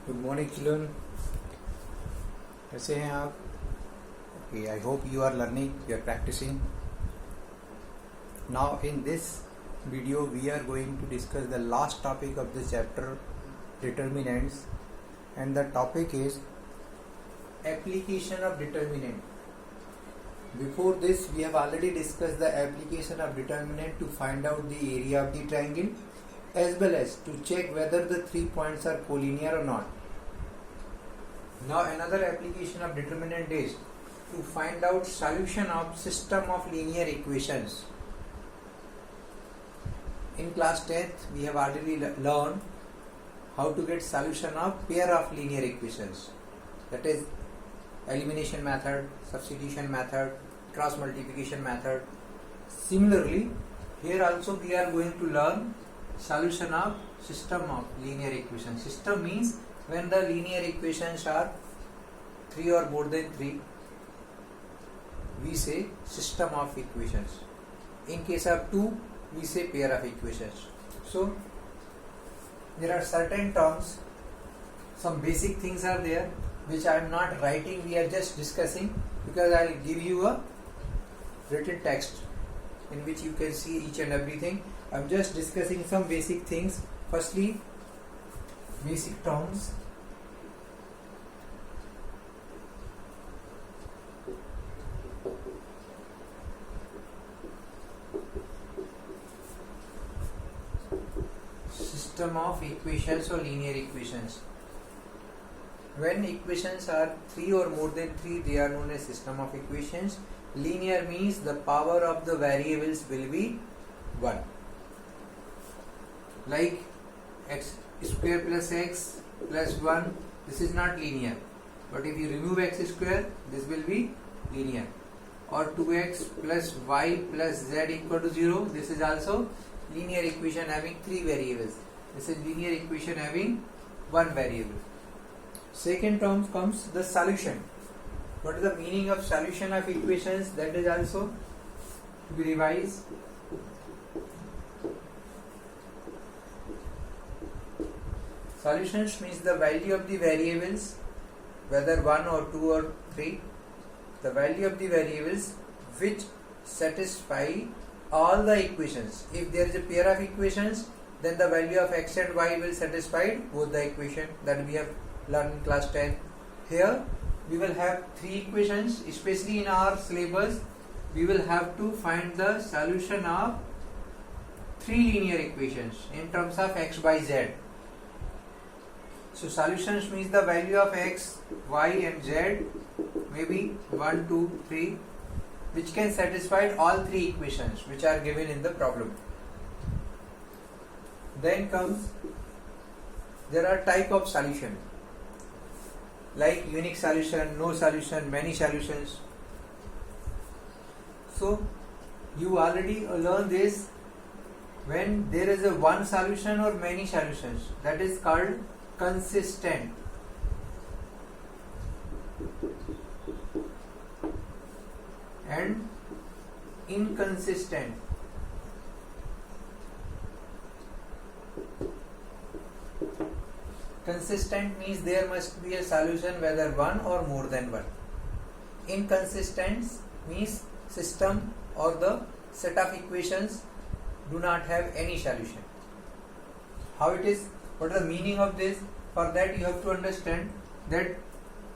Good morning children, कैसे हैं आप? Okay, I hope you are learning, you are practicing. Now in this video we are going to discuss the last topic of this chapter, determinants, and the topic is application of determinant. Before this we have already discussed the application of determinant to find out the area of the triangle as well as to check whether the 3 points are collinear or not. Now another application of determinant is to find out solution of system of linear equations. In class 10th we have already learned how to get solution of pair of linear equations, that is elimination method, substitution method, cross multiplication method. Similarly here also we are going to learn solution of system of linear equations. System means when the linear equations are 3 or more than 3, we say system of equations. In case of 2, we say pair of equations. So there are certain terms, some basic things are there which I am not writing, we are just discussing, because I will give you a written text in which you can see each and everything. I am just discussing some basic things. Firstly, basic terms. System of equations or linear equations. When equations are 3 or more than 3, they are known as system of equations. Linear means the power of the variables will be 1. Like x square plus x plus 1, this is not linear. But if you remove x square, this will be linear. Or 2x plus y plus z equal to 0, this is also linear equation having 3 variables. This is linear equation having 1 variable. Second term comes the solution. What is the meaning of solution of equations? That is also to be revised. Solutions means the value of the variables, whether 1 or 2 or 3, the value of the variables which satisfy all the equations. If there is a pair of equations, then the value of x and y will satisfy both the equation that we have learned in class 10. Here we will have 3 equations, especially in our syllabus we will have to find the solution of 3 linear equations in terms of x, y, z. So solutions means the value of x, y and z may be 1, 2, 3, which can satisfy all 3 equations which are given in the problem. Then comes, there are type of solution like unique solution, no solution, many solutions. So you already learned this. When there is a one solution or many solutions, that is called consistent. And inconsistent. Consistent means there must be a solution whether one or more than one. Inconsistent means system or the set of equations do not have any solution. How it is? What is the meaning of this? For that you have to understand that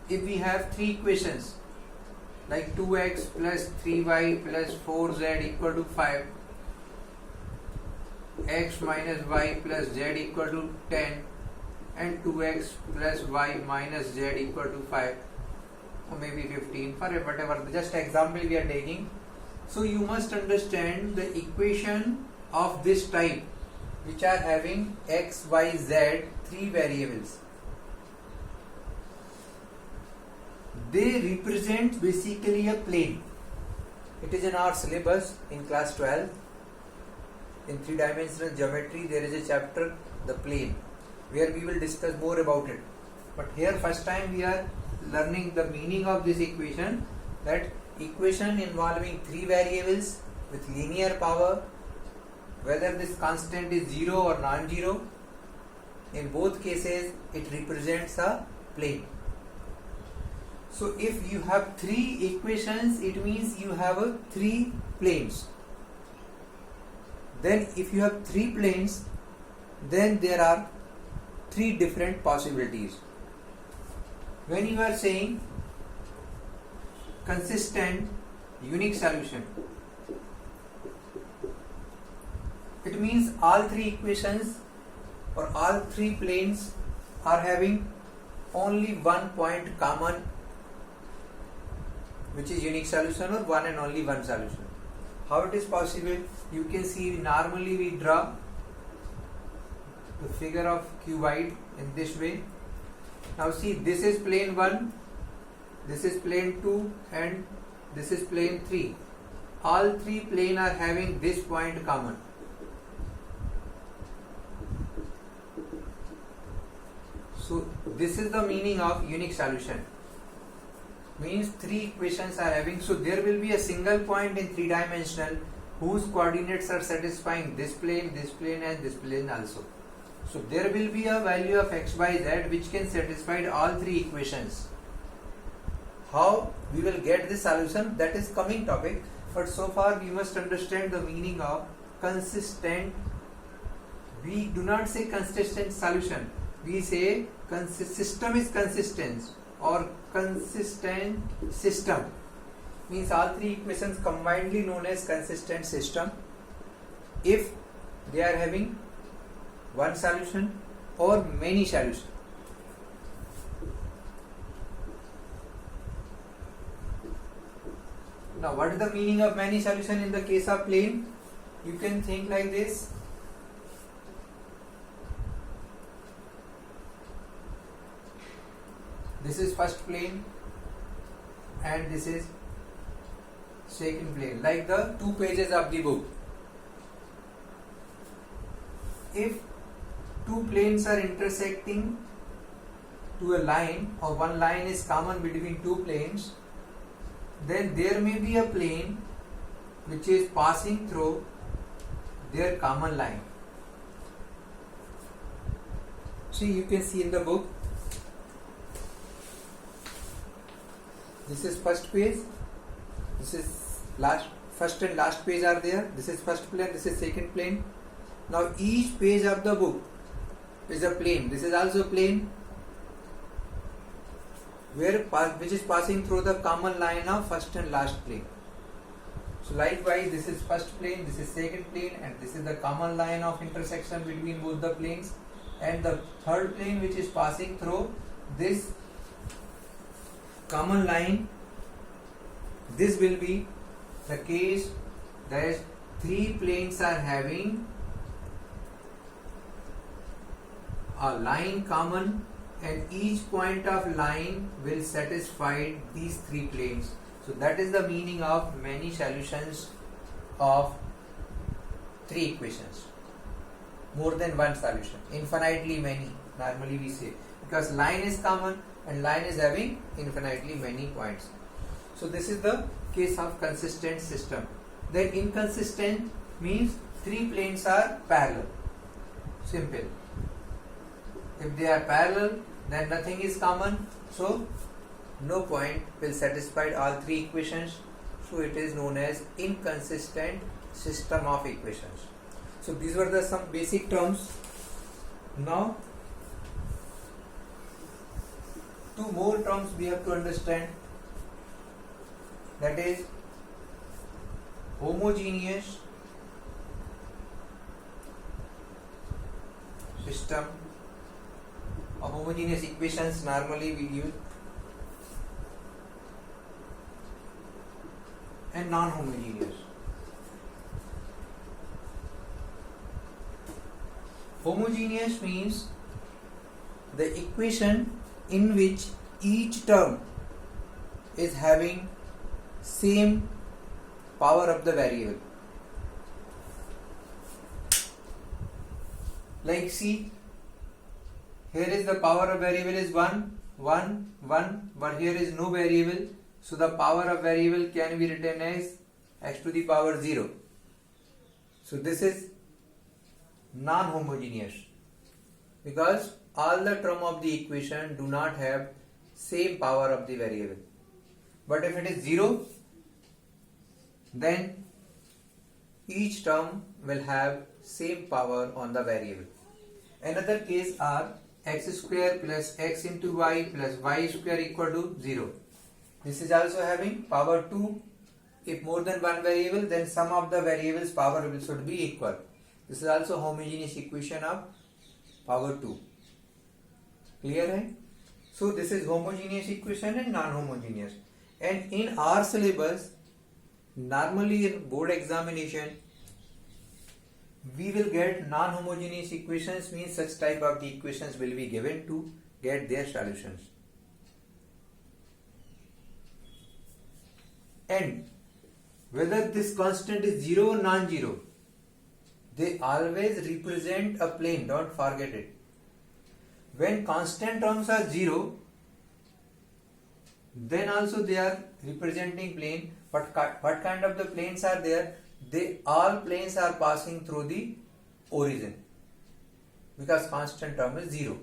if we have 3 equations like 2x plus 3y plus 4z equal to 5, x minus y plus z equal to 10, and 2x plus y minus z equal to 5 or maybe 15, for whatever, just example we are taking. So you must understand the equation of this type which are having x, y, z, 3 variables. They represent basically a plane. It is in our syllabus in class 12. In 3-dimensional geometry there is a chapter, the plane, where we will discuss more about it. But here first time we are learning the meaning of this equation, that equation involving 3 variables with linear power, whether this constant is 0 or non-zero, In both cases, it represents a plane. So if you have three equations, it means you have three planes. Then if you have three planes, then there are three different possibilities. When you are saying consistent unique solution, it means all three equations or all three planes are having only one point common, which is unique solution, or one and only one solution. How it is possible? You can see normally we draw the figure of cuboid in this way. Now see, this is plane 1, this is plane 2, and this is plane 3. All three planes are having this point common. So this is the meaning of unique solution. Means three equations are having, so there will be a single point in three-dimensional whose coordinates are satisfying this plane and this plane also. So there will be a value of x, y, z which can satisfy all three equations. How we will get this solution, that is coming topic, but so far we must understand the meaning of consistent. We do not say consistent solution, we say system is consistent or consistent system. Means all three equations combinedly known as consistent system if they are having one solution or many solutions. Now what is the meaning of many solution in the case of plane? You can think like this. This is first plane and this is second plane, like the 2 pages of the book. If two planes are intersecting to a line, or one line is common between two planes, then there may be a plane which is passing through their common line. See, you can see in the book, this is first page, this is first and last page are there, this is first plane, this is second plane. Now each page of the book is a plane, this is also plane which is passing through the common line of first and last plane. So likewise, this is first plane, this is second plane, and this is the common line of intersection between both the planes, and the third plane which is passing through this common line. This will be the case that three planes are having a line common, and each point of line will satisfy these three planes. So that is the meaning of many solutions of three equations. More than one solution, infinitely many, normally we say, because line is common and line is having infinitely many points. So this is the case of consistent system. Then inconsistent means three planes are parallel. Simple. If they are parallel, then nothing is common, so no point will satisfy all three equations. So it is known as inconsistent system of equations. So these were the some basic terms. Now two more terms we have to understand, that is homogeneous system or homogeneous equations normally we use, and non-homogeneous. Homogeneous means the equation in which each term is having same power of the variable. Like see, here is the power of variable is 1, 1, 1, but here is no variable, so the power of variable can be written as x to the power 0. So this is non-homogeneous. because all the term of the equation do not have same power of the variable. But if it is 0, then each term will have same power on the variable. Another case are x square plus x into y plus y square equal to 0. This is also having power 2. If more than one variable, then sum of the variables power should be equal. This is also homogeneous equation of power 2. Clear hai? So this is homogeneous equation and non-homogeneous. And in our syllabus, normally in board examination, we will get non-homogeneous equations, means such type of the equations will be given to get their solutions. And whether this constant is 0 or non-zero, they always represent a plane, don't forget it. When constant terms are 0, then also they are representing plane. But what kind of the planes are there? All planes are passing through the origin, because constant term is 0.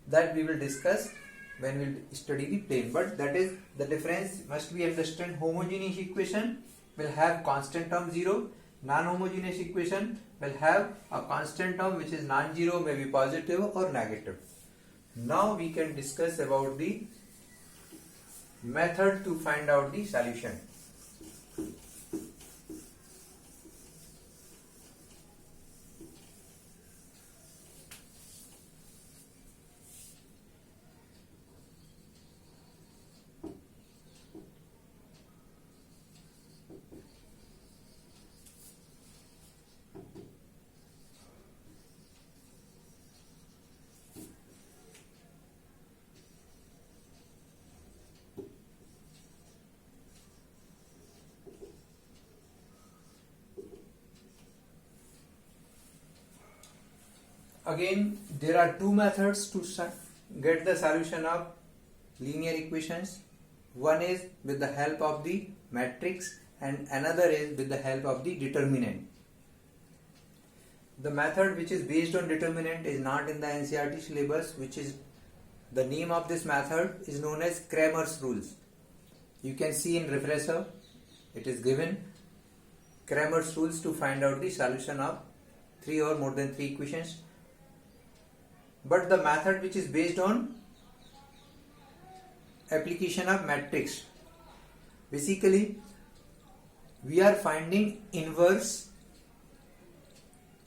That we will discuss when we will study the plane. But that is the difference must be understood. Homogeneous equation will have constant term 0. Non-homogeneous equation will have a constant term which is non-zero, may be positive or negative. Now we can discuss about the method to find out the solution. Again, there are two methods to get the solution of linear equations. One is with the help of the matrix and another is with the help of the determinant. The method which is based on determinant is not in the NCERT syllabus, which is the name of this method is known as Cramer's rules. You can see in refresher it is given Cramer's rules to find out the solution of 3 or more than 3 equations. But the method which is based on application of matrix, basically we are finding inverse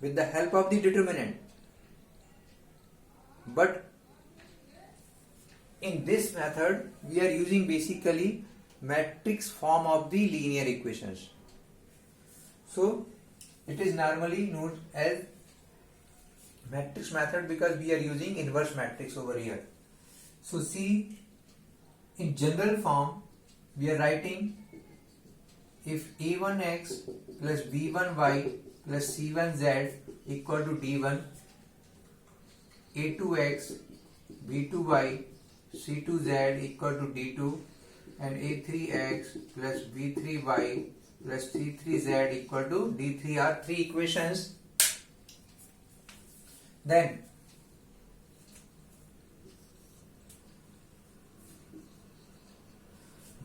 with the help of the determinant. But in this method we are using basically matrix form of the linear equations. So it is normally known as matrix method because we are using inverse matrix over here. So see, in general form we are writing if a1x plus b1y plus c1z equal to d1, a2x b2y c2z equal to d2, and a3x plus b3y plus c3z equal to d3 are 3 equations. Then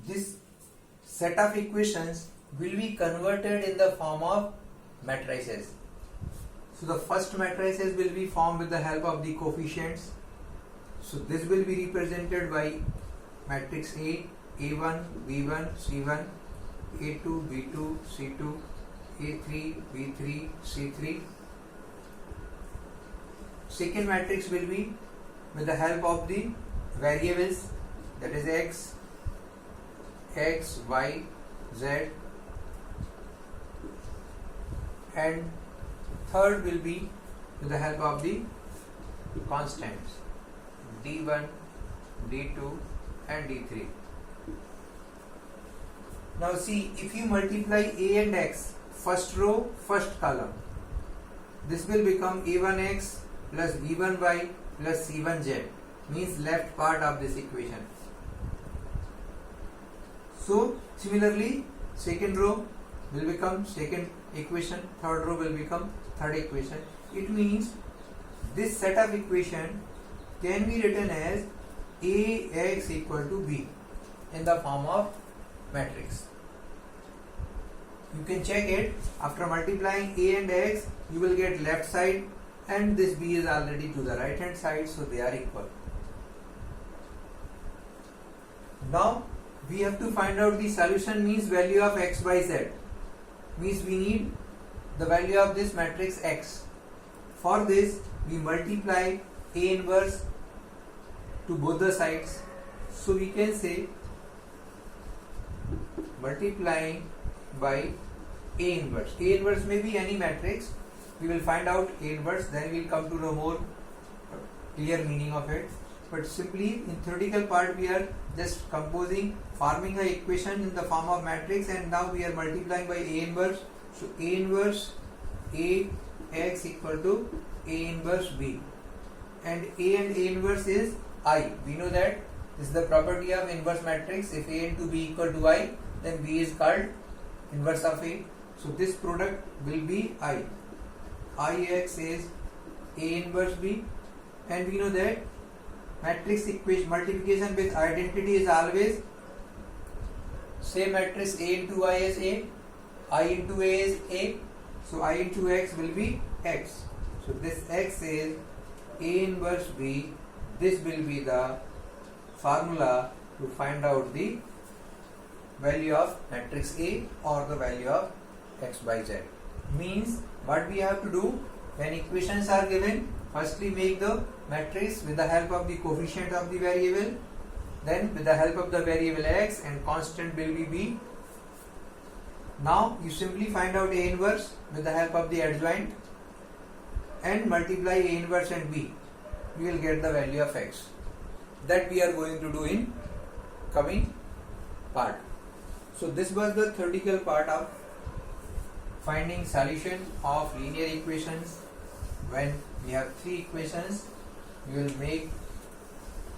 this set of equations will be converted in the form of matrices. So the first matrices will be formed with the help of the coefficients. So this will be represented by matrix A, A1, B1, C1, A2, B2, C2, A3, B3, C3. Second matrix will be with the help of the variables, that is x, y, z, and third will be with the help of the constants d1, d2 and d3. Now see, if you multiply a and x, first row, first column, this will become a1x plus b1y plus c1z, means left part of this equation. So similarly, second row will become second equation, third row will become third equation. It means this set of equation can be written as Ax equal to B in the form of matrix. You can check it. After multiplying A and X, you will get left side, and this B is already to the right hand side, so they are equal. Now we have to find out the solution, means value of x by z, means we need the value of this matrix X. For this we multiply A inverse to both the sides, so we can say multiplying by A inverse. A inverse may be any matrix. We will find out A inverse, then we will come to the more clear meaning of it. But simply in theoretical part we are just forming an equation in the form of matrix, and now we are multiplying by A inverse. So A inverse Ax equal to A inverse B, and A inverse is I. We know that this is the property of inverse matrix. If A into B equal to I, then B is called inverse of A. So this product will be I. Ix is A inverse B, and we know that matrix equation multiplication with identity is always same matrix. A into I is A, I into A is A, so I into X will be X. So this X is A inverse B. This will be the formula to find out the value of matrix A or the value of X by Z. Means what we have to do when equations are given, firstly make the matrix with the help of the coefficient of the variable, then with the help of the variable X, and constant will be B. Now you simply find out A inverse with the help of the adjoint and multiply A inverse and B. You will get the value of X. That we are going to do in coming part. So this was the theoretical part of finding solution of linear equations. When we have three equations, we will make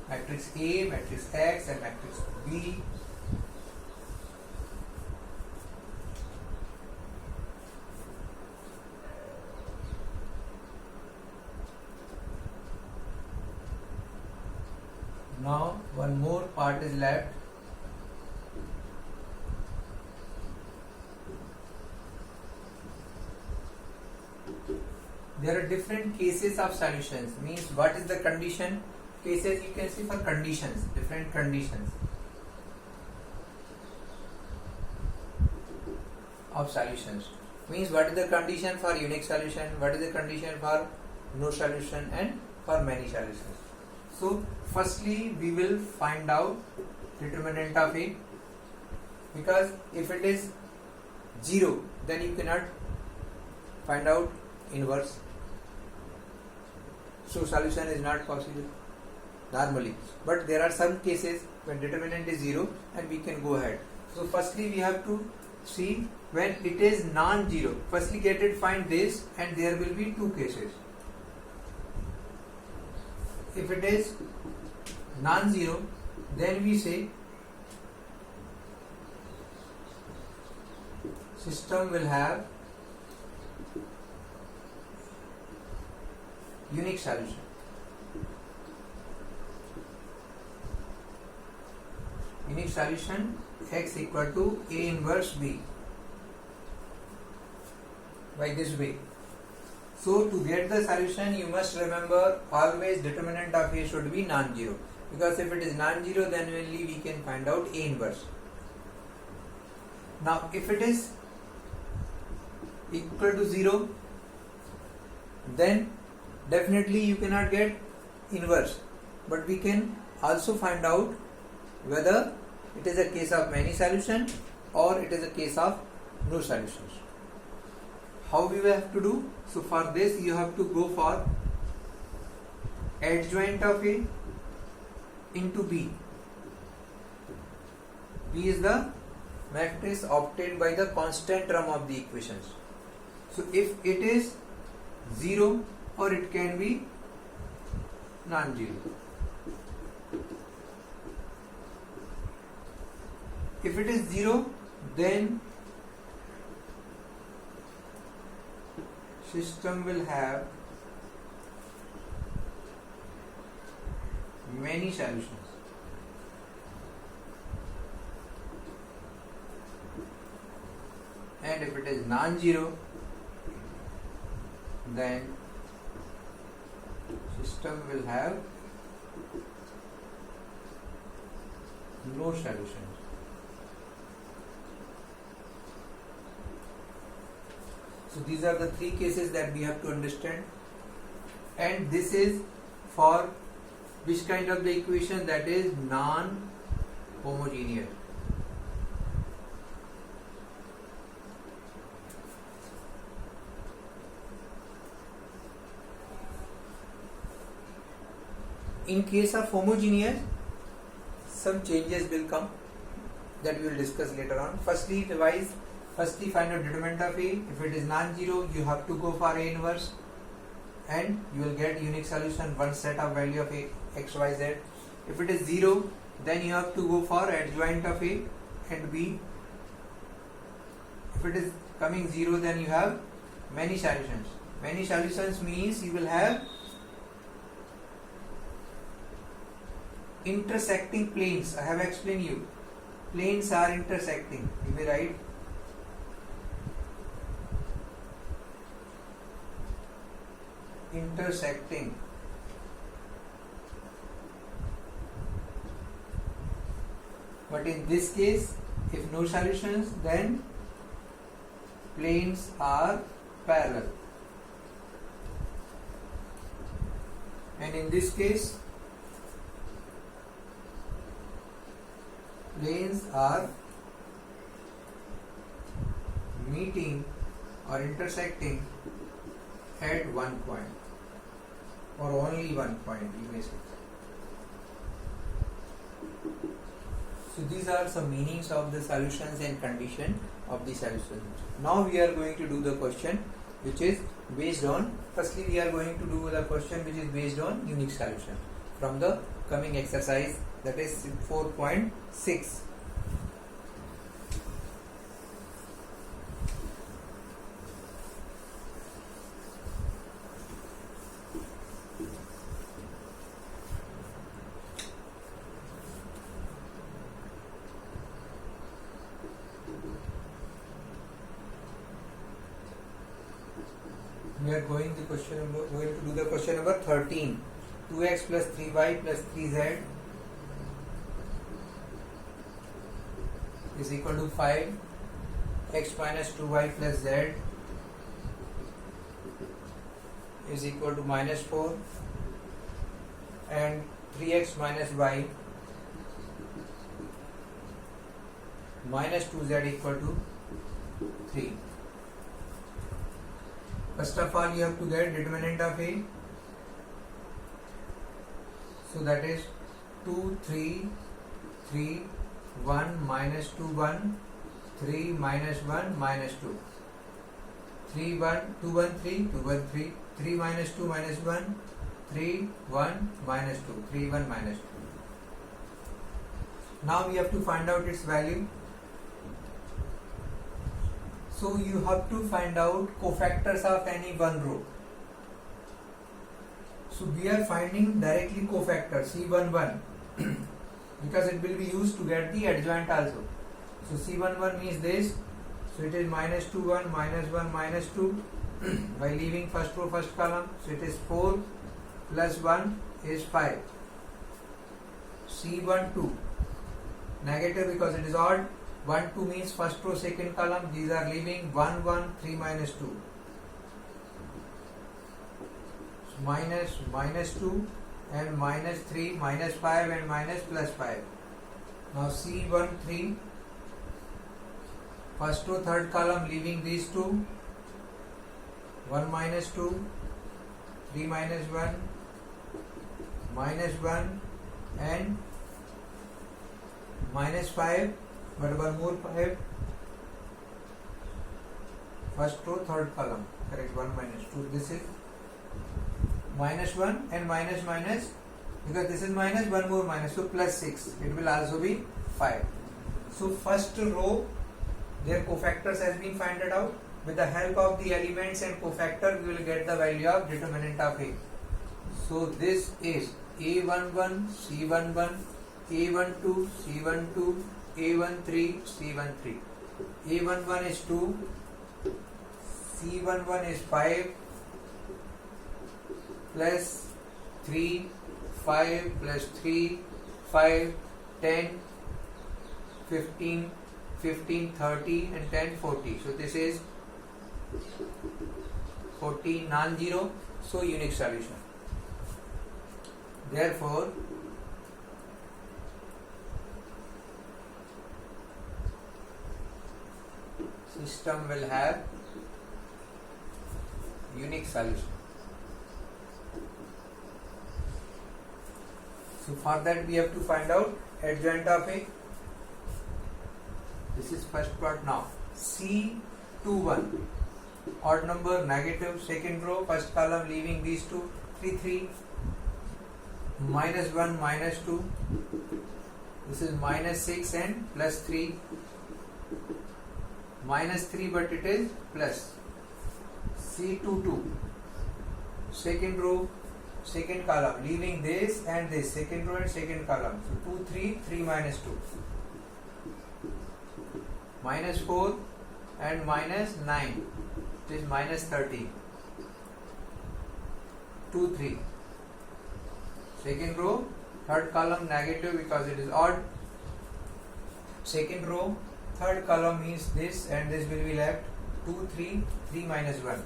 matrix A, matrix X and matrix B. Now one more part is left. There are different cases of solutions, means what is the condition? Cases you can see for conditions, different conditions of solutions. Means what is the condition for unique solution, what is the condition for no solution, and for many solutions. So firstly we will find out determinant of A, because if it is 0 then you cannot find out inverse, so solution is not possible normally. But there are some cases when determinant is 0 and we can go ahead. So firstly we have to see when it is non-zero. Firstly get it, find this, and there will be two cases. If it is non-zero, then we say system will have unique solution. Unique solution X equal to A inverse B, by this way. So to get the solution you must remember always determinant of A should be non-zero, because if it is non-zero then only we can find out A inverse. Now if it is equal to 0, then definitely you cannot get inverse, but we can also find out whether it is a case of many solution or it is a case of no solutions. How we will have to do? So for this you have to go for adjoint of A into B. B is the matrix obtained by the constant term of the equations. So if it is 0 or it can be non-zero. If it is 0, then system will have many solutions. And if it is non-zero, then system will have no solutions. So these are the three cases that we have to understand, and this is for which kind of the equation? That is non-homogeneous. In case of homogeneous, some changes will come that we will discuss later on. Firstly, find out determinant of A. If it is non-zero, you have to go for A inverse, and you will get unique solution, one set of value of A, x, y, z. If it is zero, then you have to go for adjoint of A and B. If it is coming zero, then you have many solutions. Many solutions means you will have intersecting planes. I have explained you. Planes are intersecting. You may write intersecting. But in this case, if no solutions, then planes are parallel. And in this case, planes are meeting or intersecting at one point, or only one point, you may say. So these are some meanings of the solutions and condition of the solutions. Now we are going to do the question which is based on, firstly we are going to do the question which is based on unique solution from the coming exercise, that is 4.6. We are going to do the question number 13. 2x plus 3y plus 3z is equal to 5. X minus 2y plus z is equal to minus 4, and 3x minus y minus 2z equal to 3. First of all, you have to get determinant of A. So that is 2, 3, 3, 1, minus 2, 1, 3, minus 1, minus 2. 3, 1, 2, 1, 3, 2, 1, 3, 3 minus 2, minus 1, 3, 1, minus 2, 3, 1, minus 2. Now we have to find out its value. So you have to find out cofactors of any one row. So we are finding directly cofactor C11 because it will be used to get the adjoint also. So C11 means this. So it is minus 2, 1, minus 1, minus 2 by leaving first row, first column. So it is 4 plus 1 is 5. C12 negative because it is odd. 1, 2 means first row, second column. These are leaving 1, 1, 3 minus 2. So minus, minus 2 and minus 3, minus 5 and minus plus 5. Now C13, first row, third column, leaving these two. 1 minus 2, 3 minus 1, minus 1 and minus 5. But one more 5, first row, third column, correct, 1 minus 2, this is minus 1 and minus minus, because this is minus, one more minus, so plus 6, it will also be 5. So first row, their cofactors has been found out. With the help of the elements and cofactor, we will get the value of determinant of A. So this is A11 C11 A12 C12 A13 C13. A11 is 2, C11 is 5 plus 3, 5 plus 3, 5, 10, 15, 15, 30 and 10, 40. So this is 40 non-zero, so unique solution. Therefore, system will have unique solution. So for that we have to find out adjoint of A. This is first part now. C21, odd number, negative, second row, first column, leaving these two, 3, 3, minus 1, minus 2, this is minus 6 and plus 3, minus 3 but it is plus. C22, second row, second column, leaving this and this, second row and second column, so 2, 3, 3 minus 2, minus 4 and minus 9, it is minus 13, 2, 3, second row, third column negative because it is odd, second row, third column means this and this will be left, 2, 3, 3 minus 1,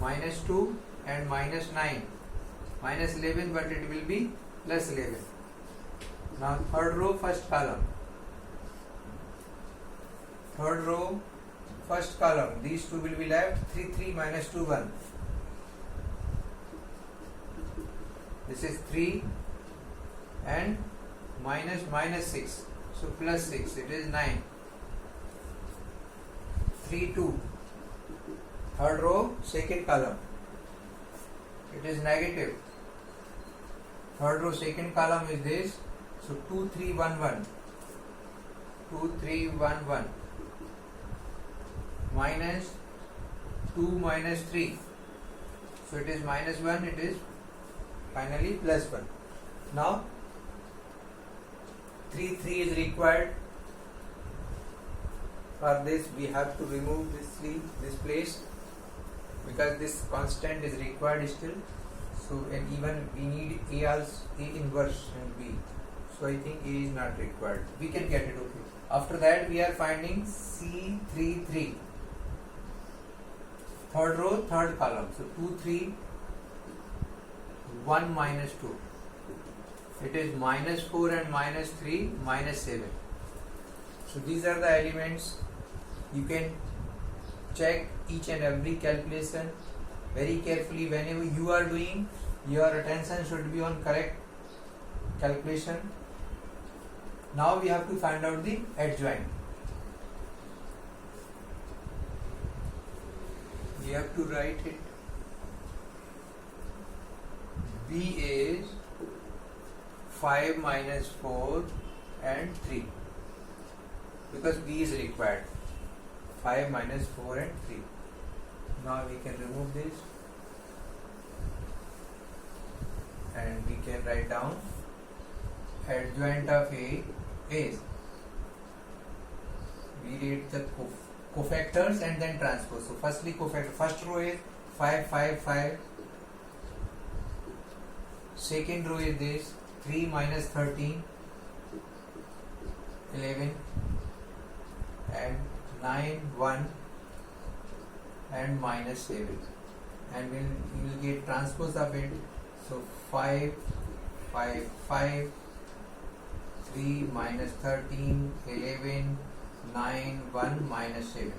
minus 2 and minus 9, minus 11 but it will be plus 11. Now third row, first column, third row, first column, these two will be left, 3, 3 minus 2, 1. This is 3 and minus minus 6, so plus 6, it is 9. 3, 2, third row, second column, it is negative. Third row, second column is this, so 2, 3, 1, 1, 2, 3, 1, 1, minus 2 minus 3, so it is minus 1, it is finally plus 1. Now 3, 3 is required. For this we have to remove this place because this constant is required still. So and even we need A inverse and B. So I think A is not required. We can get it, okay. After that we are finding C33. Third row, third column. So 2, 3, 1 minus 2. It is minus 4 and minus 3, minus 7. So these are the elements. You can check each and every calculation very carefully. Whenever you are doing, your attention should be on correct calculation. Now we have to find out the adjoint. We have to write it. B is 5 minus 4 and 3 because B is required. 5 minus 4 and 3. Now we can remove this and we can write down adjoint of A is, we read the cofactors and then transpose. So firstly cofactor, first row is 5, 5, 5, second row is this 3 minus 13, 11 and 9, 1 and minus 7, and we will get transpose of it. So 5, 5, 5, 3 minus 13, 11, 9, 1 minus 7.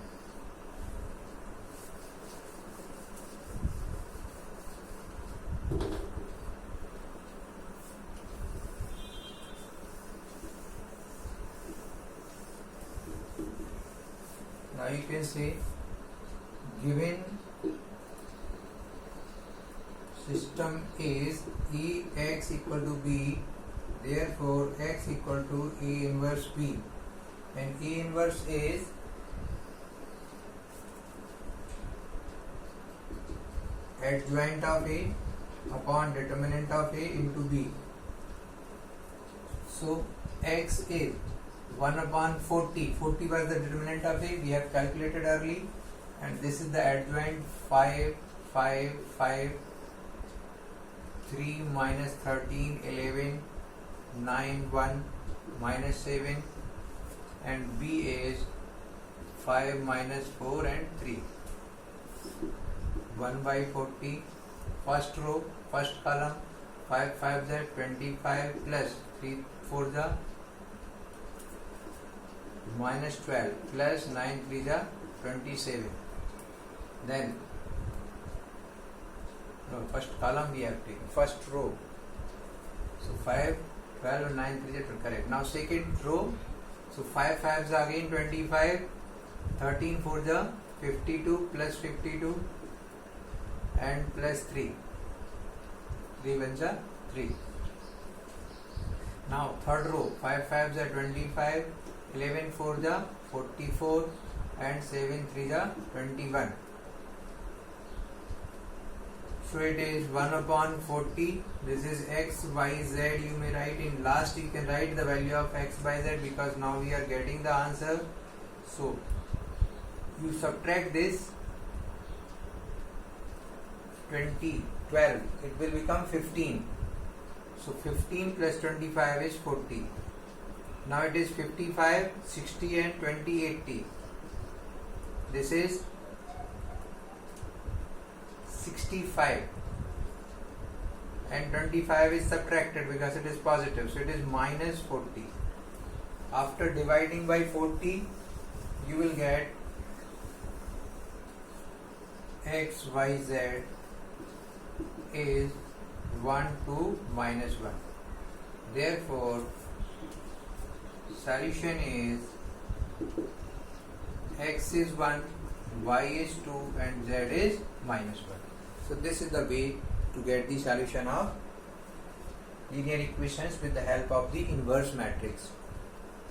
Now you can say, given system is Ax equal to B, therefore x equal to A inverse B, and A inverse is adjoint of A upon determinant of A into B. So x is 1 upon 40. 40 was the determinant of A, we have calculated early, and this is the adjoint 5, 5, 5, 3 minus 13, 11, 9, 1, minus 7, and B is 5 minus 4 and 3. 1 by 40, first row, first column, 5 5 is 25 plus 3 4 is minus 12 plus 9 3 is 27. Then first column we have taken, first row. So 5, 12 and 9 3 is correct. Now second row, so 5 5 is again 25, 13 4 is 52 plus 52 and plus 3. 3 ones are 3. Now third row, 5 5 is 25, 11 4 is 44 and 7 3 is 21. So it is 1 upon 40. This is x, y, z. You may write in last, you can write the value of x, y, z, because now we are getting the answer. So you subtract this 20, 12, it will become 15. So 15 plus 25 is 40. Now it is 55, 60 and 20, 80. This is 65 and 25 is subtracted because it is positive, so it is minus 40. After dividing by 40, you will get x, y, z is 1 to minus 1. Therefore, solution is x is 1, y is 2 and z is minus 1. So this is the way to get the solution of linear equations with the help of the inverse matrix.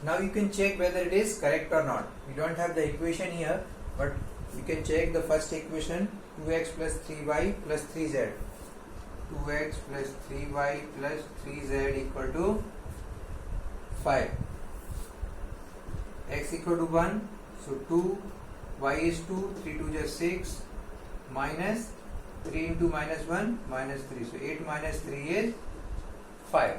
Now you can check whether it is correct or not. We don't have the equation here, but you can check the first equation, 2x plus 3y plus 3z. 2x plus 3y plus 3z equal to 5. X equal to 1, so 2, y is 2, 3 2 is 6, minus 3 into minus 1, minus 3. So 8 minus 3 is 5.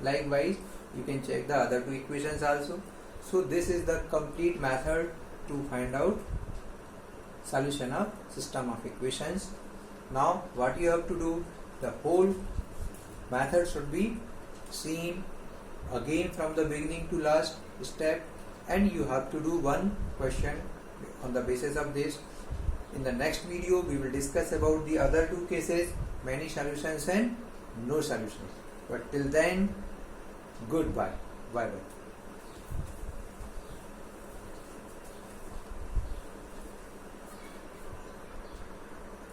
Likewise, you can check the other two equations also. So this is the complete method to find out solution of system of equations. Now what you have to do, the whole method should be seen again from the beginning to last step, and you have to do one question on the basis of this. In the next video, we will discuss about the other two cases, many solutions and no solutions. But till then, goodbye. Bye bye.